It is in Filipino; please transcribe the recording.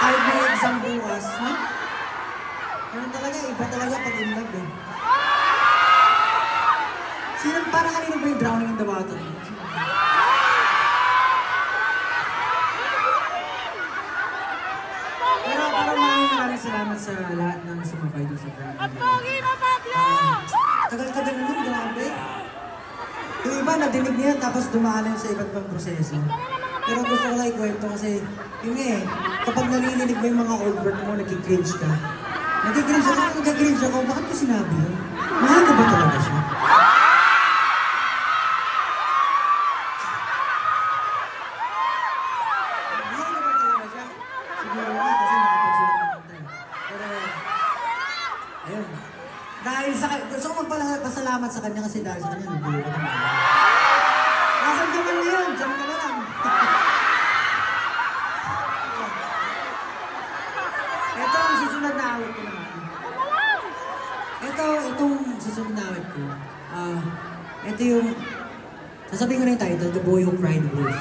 kahit may exam bukas, ha? Ganun talaga, iba talaga pag in love eh. Sino, para kanino ba yung drowning in the water? Pero maraming salamat sa lahat ng sumabay doon sa drama. At pogi mo, Pablo! Tagal-tagal na nun, grabe. Yung iba, nadinig niya tapos dumaan na sa iba't ibang proseso. Pero gusto ko lang ikwento kasi, yun eh, kapag nalilinig mo yung mga old work mo, nagkikringe ka. Nagkikringe ako, bakit ko sinabi yun? Mahal ka ba talaga siya? Mahal ka ba talaga siya? Siguro nga kasi nakapagsulat ng kanta. Pero, ayun. Dahil sa gusto ko magpasalamat sa kanya kasi dahil sa kanya, nabuo ka naman. Nasaan ka man ngayon? Diyan ka na lang. Ito ang susunod na awit ko naman. Itong susunod na awit ko. Ito yung, sasabihin ko na yung title, The Boy Who Cried Wolf.